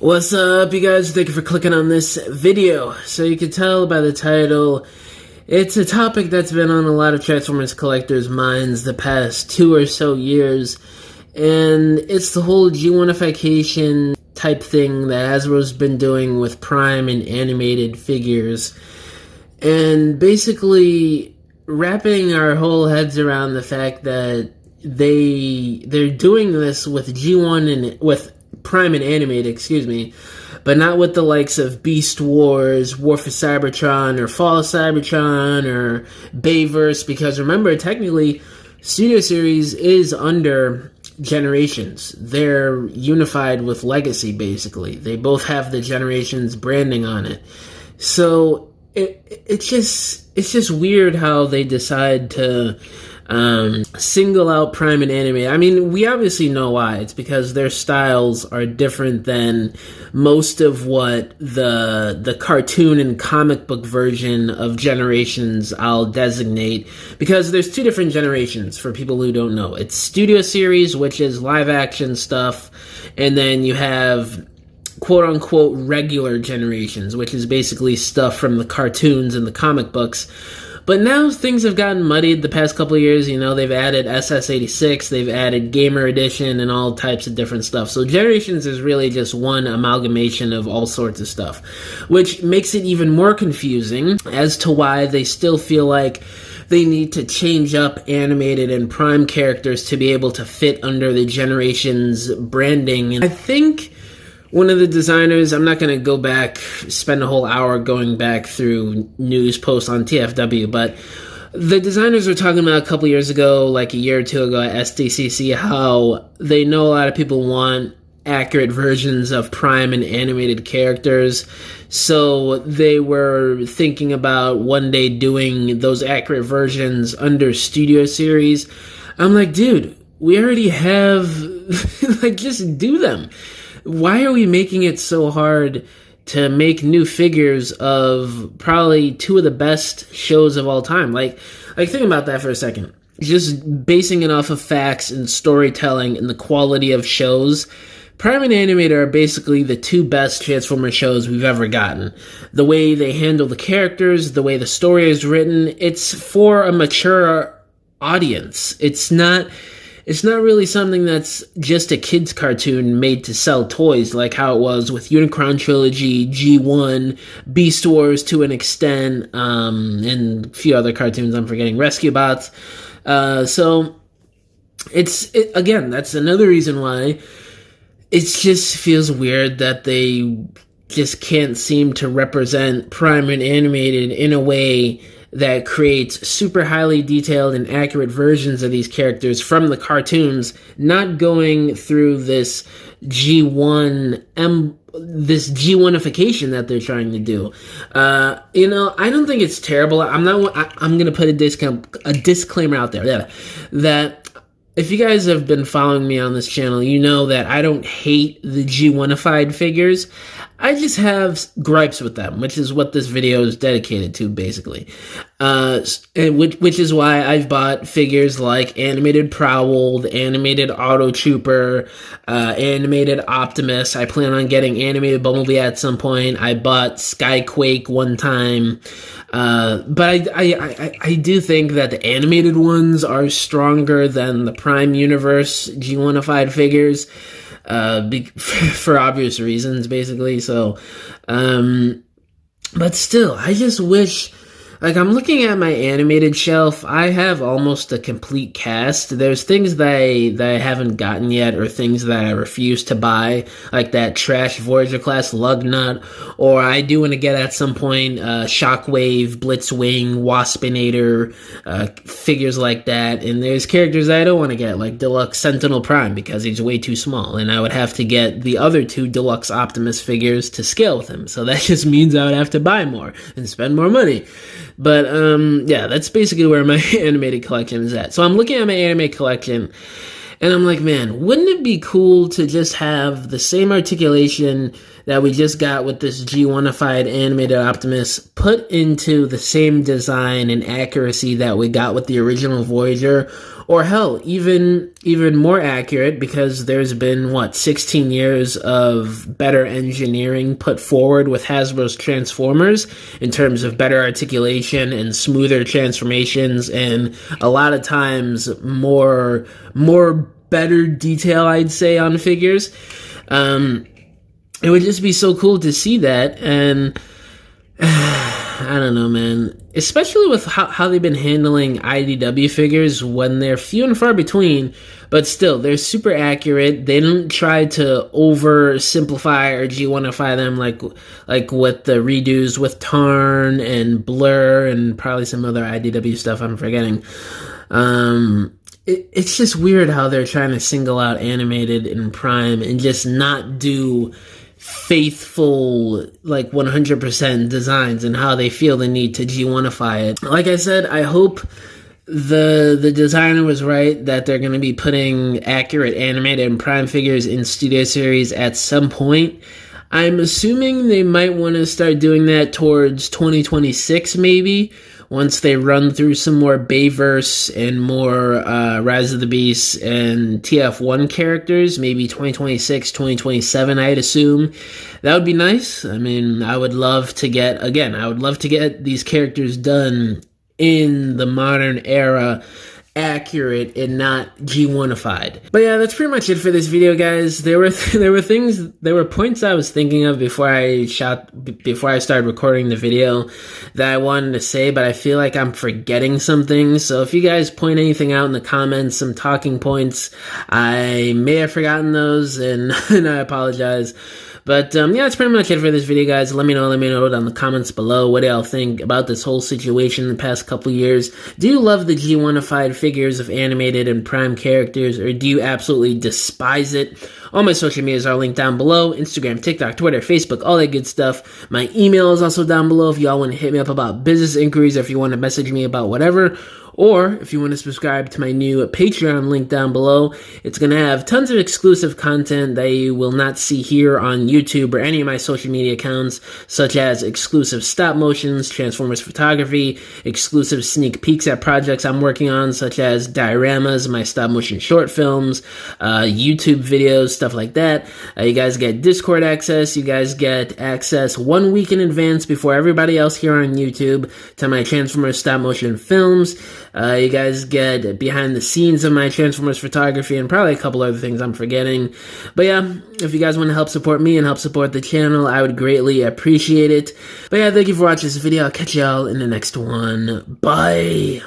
What's up, you guys? Thank you for clicking on this video. So you can tell by the title, it's a topic that's been on a lot of Transformers collectors' minds the past 2 or so years, and it's the whole G1ification type thing that Hasbro's been doing with Prime and animated figures, and basically wrapping our whole heads around the fact that they're doing this with G1 and with Prime and animated, but not with the likes of Beast Wars, War for Cybertron, or Fall of Cybertron, or Bayverse, because remember, technically, Studio Series is under Generations. They're unified with Legacy, basically. They both have the Generations branding on it. So, it's just weird how they decide to single out Prime and Anime. I mean, we obviously know why. It's because their styles are different than most of what the cartoon and comic book version of Generations I'll designate, because there's two different generations for people who don't know. It's Studio Series, which is live action stuff, and then you have quote-unquote regular Generations, which is basically stuff from the cartoons and the comic books. But now things have gotten muddied the past couple of years. You know, they've added SS86, they've added Gamer Edition, and all types of different stuff. So Generations is really just one amalgamation of all sorts of stuff, which makes it even more confusing as to why they still feel like they need to change up animated and Prime characters to be able to fit under the Generations branding. And I think one of the designers, I'm not going to go back, spend a whole hour going back through news posts on TFW, but the designers were talking about a couple years ago, like a year or two ago at SDCC, how they know a lot of people want accurate versions of Prime and animated characters. So they were thinking about one day doing those accurate versions under Studio Series. I'm like, dude, we already have, just do them. Why are we making it so hard to make new figures of probably two of the best shows of all time? Like think about that for a second. Just basing it off of facts and storytelling and the quality of shows, Prime and Animated are basically the two best Transformers shows we've ever gotten. The way they handle the characters, the way the story is written, it's for a mature audience. It's not really something that's just a kid's cartoon made to sell toys like how it was with Unicron Trilogy, G1, Beast Wars to an extent, and a few other cartoons I'm forgetting, Rescue Bots. So, again, that's another reason why it just feels weird that they just can't seem to represent Prime and Animated in a way that creates super highly detailed and accurate versions of these characters from the cartoons, not going through this G1ification that they're trying to do. I don't think it's terrible. I'm going to put a disclaimer out there that if you guys have been following me on this channel, you know that I don't hate the G1ified figures. I just have gripes with them, which is what this video is dedicated to, basically. Which is why I've bought figures like Animated Prowl, the Animated Auto Trooper, Animated Optimus. I plan on getting Animated Bumblebee at some point. I bought Skyquake one time. But I do think that the animated ones are stronger than the Prime Universe G1ified figures. For obvious reasons, basically. So, but still, I just wish, I'm looking at my animated shelf, I have almost a complete cast. There's things that I haven't gotten yet, or things that I refuse to buy, like that trash Voyager class Lugnut, or I do want to get at some point, Shockwave, Blitzwing, Waspinator, figures like that, and there's characters that I don't want to get, like Deluxe Sentinel Prime, because he's way too small, and I would have to get the other two Deluxe Optimus figures to scale with him, so that just means I would have to buy more, and spend more money. But, yeah, that's basically where my animated collection is at. So I'm looking at my anime collection, and I'm like, man, wouldn't it be cool to just have the same articulation that we just got with this G1ified animated Optimus put into the same design and accuracy that we got with the original Voyager, Or hell, even more accurate, because there's been 16 years of better engineering put forward with Hasbro's Transformers in terms of better articulation and smoother transformations, and a lot of times more better detail, I'd say, on figures. It would just be so cool to see that, and I don't know, man. Especially with how they've been handling IDW figures when they're few and far between, but still, they're super accurate. They don't try to oversimplify or G1ify them like with the redos with Tarn and Blur and probably some other IDW stuff I'm forgetting. It's just weird how they're trying to single out Animated and Prime and just not do faithful 100% designs and how they feel the need to G1ify it. Like I said, I hope the designer was right that they're going to be putting accurate Animated and Prime figures in Studio Series at some point. I'm assuming they might want to start doing that towards 2026 maybe, once they run through some more Bayverse and more Rise of the Beasts and TF1 characters, maybe 2026, 2027, I'd assume. That would be nice. I mean, I would love to get these characters done in the modern era, accurate and not G1ified. But yeah, that's pretty much it for this video, guys. There were points I was thinking of before I started recording the video that I wanted to say, but I feel like I'm forgetting something. So if you guys point anything out in the comments, some talking points, I may have forgotten those, and I apologize. But yeah, that's pretty much it for this video, guys. Let me know down in the comments below what y'all think about this whole situation in the past couple years. Do you love the G1ified figures of Animated and Prime characters, or do you absolutely despise it? All my social medias are linked down below: Instagram, TikTok, Twitter, Facebook, all that good stuff. My email is also down below if y'all want to hit me up about business inquiries, or if you want to message me about whatever. Or if you want to subscribe to my new Patreon link down below, it's going to have tons of exclusive content that you will not see here on YouTube or any of my social media accounts, such as exclusive stop motions, Transformers photography, exclusive sneak peeks at projects I'm working on, such as dioramas, my stop motion short films, YouTube videos, stuff like that. You guys get Discord access. You guys get access 1 week in advance before everybody else here on YouTube to my Transformers stop motion films. You guys get behind the scenes of my Transformers photography and probably a couple other things I'm forgetting. But yeah, if you guys want to help support me and help support the channel, I would greatly appreciate it. But yeah, thank you for watching this video. I'll catch y'all in the next one. Bye!